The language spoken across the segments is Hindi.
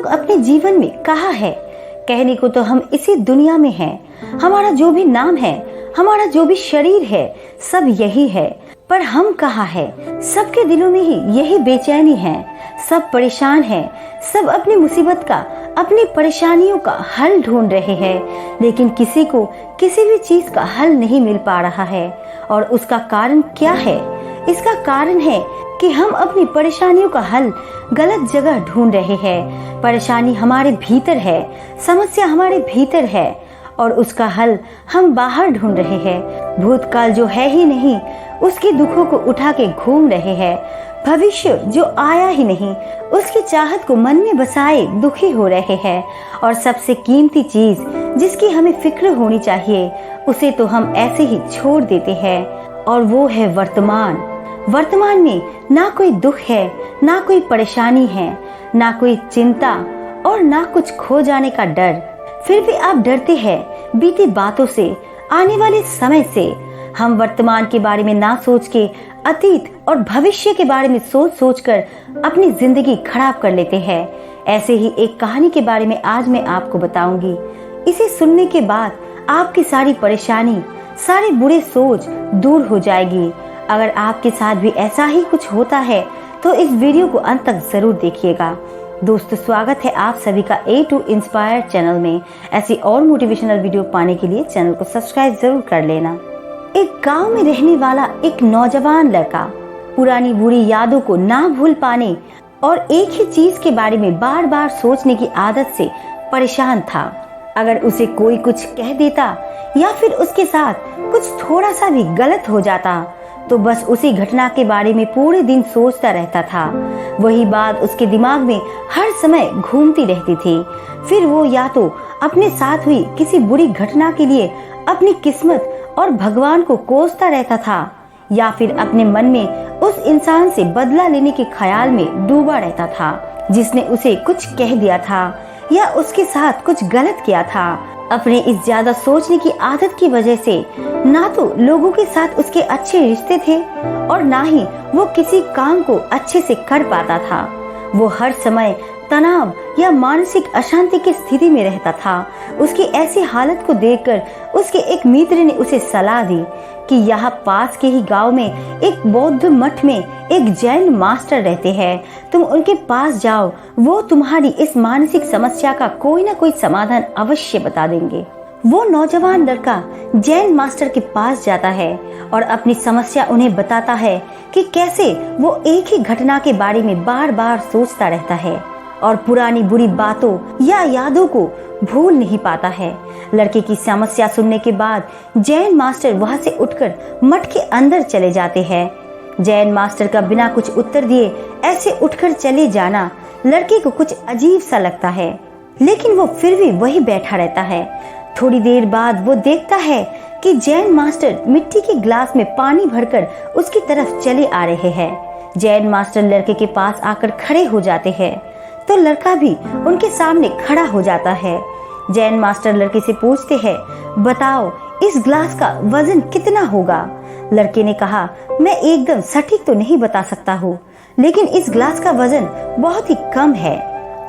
लोग अपने जीवन में कहाँ है? कहने को तो हम इसी दुनिया में हैं। हमारा जो भी नाम है, हमारा जो भी शरीर है, सब यही है। पर हम कहाँ है? सबके दिलों में ही यही बेचैनी है। सब परेशान हैं, सब अपनी मुसीबत का, अपनी परेशानियों का हल ढूंढ रहे हैं, लेकिन किसी को किसी भी चीज का हल नहीं मिल पा रहा है। और उसका कारण क्या है? इसका कारण है कि हम अपनी परेशानियों का हल गलत जगह ढूंढ रहे हैं। परेशानी हमारे भीतर है, समस्या हमारे भीतर है और उसका हल हम बाहर ढूंढ रहे हैं। भूतकाल जो है ही नहीं, उसके दुखों को उठा के घूम रहे हैं। भविष्य जो आया ही नहीं, उसकी चाहत को मन में बसाए दुखी हो रहे हैं। और सबसे कीमती चीज जिसकी हमें फिक्र होनी चाहिए, उसे तो हम ऐसे ही छोड़ देते हैं, और वो है वर्तमान। वर्तमान में ना कोई दुख है, ना कोई परेशानी है, ना कोई चिंता और ना कुछ खो जाने का डर। फिर भी आप डरते हैं बीती बातों से, आने वाले समय से। हम वर्तमान के बारे में ना सोच के अतीत और भविष्य के बारे में सोच सोच कर अपनी जिंदगी खराब कर लेते हैं। ऐसे ही एक कहानी के बारे में आज मैं आपको बताऊंगी। इसे सुनने के बाद आपकी सारी परेशानी, सारी बुरी सोच दूर हो जाएगी। अगर आपके साथ भी ऐसा ही कुछ होता है तो इस वीडियो को अंत तक जरूर देखिएगा। दोस्तों, स्वागत है आप सभी का A to Inspire चैनल में। ऐसी और मोटिवेशनल वीडियो पाने के लिए चैनल को सब्सक्राइब जरूर कर लेना। एक गांव में रहने वाला एक नौजवान लड़का पुरानी बुरी यादों को ना भूल पाने और एक ही चीज के बारे में बार बार सोचने की आदत से परेशान था। अगर उसे कोई कुछ कह देता या फिर उसके साथ कुछ थोड़ा सा भी गलत हो जाता तो बस उसी घटना के बारे में पूरे दिन सोचता रहता था। वही बात उसके दिमाग में हर समय घूमती रहती थी। फिर वो या तो अपने साथ हुई किसी बुरी घटना के लिए अपनी किस्मत और भगवान को कोसता रहता था, या फिर अपने मन में उस इंसान से बदला लेने के ख्याल में डूबा रहता था जिसने उसे कुछ कह दिया था या उसके साथ कुछ गलत किया था। अपने इस ज्यादा सोचने की आदत की वजह से ना तो लोगों के साथ उसके अच्छे रिश्ते थे और ना ही वो किसी काम को अच्छे से कर पाता था। वो हर समय तनाव या मानसिक अशांति की स्थिति में रहता था। उसकी ऐसी हालत को देखकर उसके एक मित्र ने उसे सलाह दी कि यहाँ पास के ही गांव में एक बौद्ध मठ में एक जैन मास्टर रहते हैं, तुम उनके पास जाओ, वो तुम्हारी इस मानसिक समस्या का कोई ना कोई समाधान अवश्य बता देंगे। वो नौजवान लड़का जैन मास्टर के पास जाता है और अपनी समस्या उन्हें बताता है कि कैसे वो एक ही घटना के बारे में बार बार सोचता रहता है और पुरानी बुरी बातों या यादों को भूल नहीं पाता है। लड़के की समस्या सुनने के बाद जैन मास्टर वहां से उठकर मठ के अंदर चले जाते हैं। जैन मास्टर का बिना कुछ उत्तर दिए ऐसे उठकर चले जाना लड़के को कुछ अजीब सा लगता है, लेकिन वो फिर भी वही बैठा रहता है। थोड़ी देर बाद वो देखता है कि जैन मास्टर मिट्टी के ग्लास में पानी भरकर उसकी तरफ चले आ रहे हैं। जैन मास्टर लड़के के पास आकर खड़े हो जाते हैं तो लड़का भी उनके सामने खड़ा हो जाता है। जैन मास्टर लड़के से पूछते हैं, बताओ इस ग्लास का वजन कितना होगा? लड़के ने कहा, मैं एकदम सटीक तो नहीं बता सकता हूँ, लेकिन इस ग्लास का वजन बहुत ही कम है।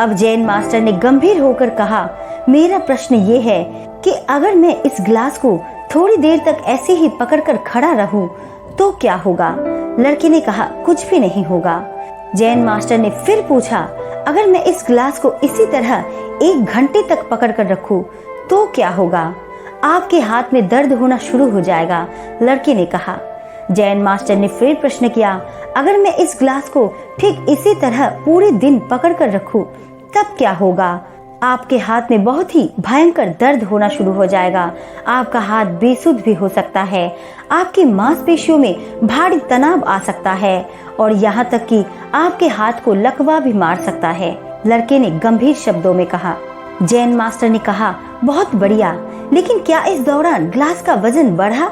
अब जैन मास्टर ने गंभीर होकर कहा, मेरा प्रश्न ये है कि अगर मैं इस ग्लास को थोड़ी देर तक ऐसे ही पकड़कर खड़ा रहूं तो क्या होगा? लड़के ने कहा, कुछ भी नहीं होगा। जैन मास्टर ने फिर पूछा, अगर मैं इस ग्लास को इसी तरह 1 घंटे तक पकड़कर रखूं तो क्या होगा? आपके हाथ में दर्द होना शुरू हो जाएगा। लड़के ने कहा। जैन मास्टर ने फिर प्रश्न किया, अगर मैं इस ग्लास को ठीक इसी तरह पूरे दिन पकड़कर रखूं तब क्या होगा? आपके हाथ में बहुत ही भयंकर दर्द होना शुरू हो जाएगा। आपका हाथ बेसुध भी हो सकता है, आपकी मांसपेशियों में भारी तनाव आ सकता है और यहाँ तक कि आपके हाथ को लकवा भी मार सकता है। लड़के ने गंभीर शब्दों में कहा। जैन मास्टर ने कहा, बहुत बढ़िया, लेकिन क्या इस दौरान ग्लास का वजन बढ़ा?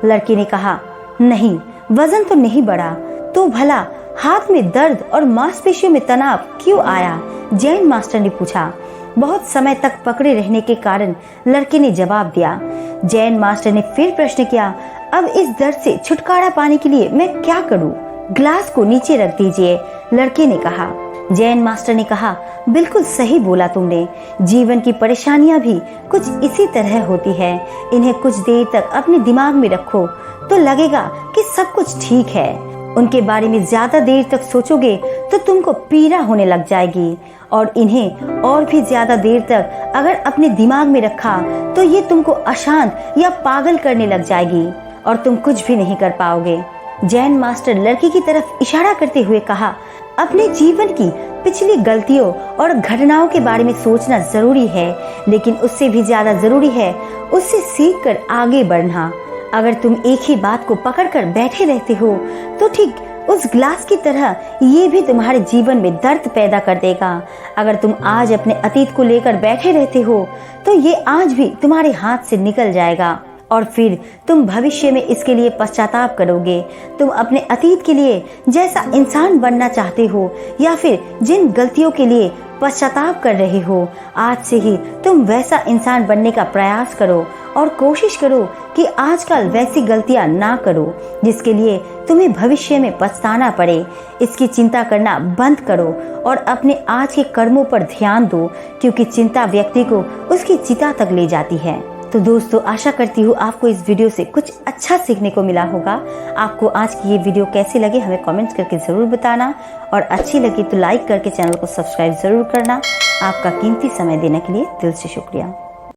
लड़के ने कहा, नहीं, वजन तो नहीं बढ़ा। तो भला हाथ में दर्द और मांसपेशियों में तनाव क्यों आया? जैन मास्टर ने पूछा। बहुत समय तक पकड़े रहने के कारण लड़के ने जवाब दिया। जैन मास्टर ने फिर प्रश्न किया, अब इस दर्द से छुटकारा पाने के लिए मैं क्या करूं? ग्लास को नीचे रख दीजिए। लड़के ने कहा। जैन मास्टर ने कहा, बिल्कुल सही बोला तुमने। जीवन की परेशानियां भी कुछ इसी तरह होती है। इन्हें कुछ देर तक अपने दिमाग में रखो तो लगेगा कि सब कुछ ठीक है। उनके बारे में ज्यादा देर तक सोचोगे तो तुमको पीड़ा होने लग जाएगी, और इन्हें और भी ज्यादा देर तक अगर अपने दिमाग में रखा तो ये तुमको अशांत या पागल करने लग जाएगी और तुम कुछ भी नहीं कर पाओगे। जैन मास्टर लड़की की तरफ इशारा करते हुए कहा, अपने जीवन की पिछली गलतियों और घटनाओं के बारे में सोचना जरूरी है, लेकिन उससे भी ज्यादा जरूरी है उससे सीख कर आगे बढ़ना। अगर तुम एक ही बात को पकड़कर बैठे रहते हो तो ठीक उस ग्लास की तरह ये भी तुम्हारे जीवन में दर्द पैदा कर देगा। अगर तुम आज अपने अतीत को लेकर बैठे रहते हो तो ये आज भी तुम्हारे हाथ से निकल जाएगा और फिर तुम भविष्य में इसके लिए पश्चाताप करोगे। तुम अपने अतीत के लिए जैसा इंसान बनना चाहते हो या फिर जिन गलतियों के लिए पश्चाताप कर रहे हो, आज से ही तुम वैसा इंसान बनने का प्रयास करो और कोशिश करो कि आजकल वैसी गलतियां ना करो जिसके लिए तुम्हें भविष्य में पछताना पड़े। इसकी चिंता करना बंद करो और अपने आज के कर्मों पर ध्यान दो, क्योंकि चिंता व्यक्ति को उसकी चिता तक ले जाती है। तो दोस्तों, आशा करती हूँ आपको इस वीडियो से कुछ अच्छा सीखने को मिला होगा। आपको आज की ये वीडियो कैसी लगी हमें कमेंट्स करके जरूर बताना, और अच्छी लगी तो लाइक करके चैनल को सब्सक्राइब जरूर करना। आपका कीमती समय देने के लिए दिल से शुक्रिया।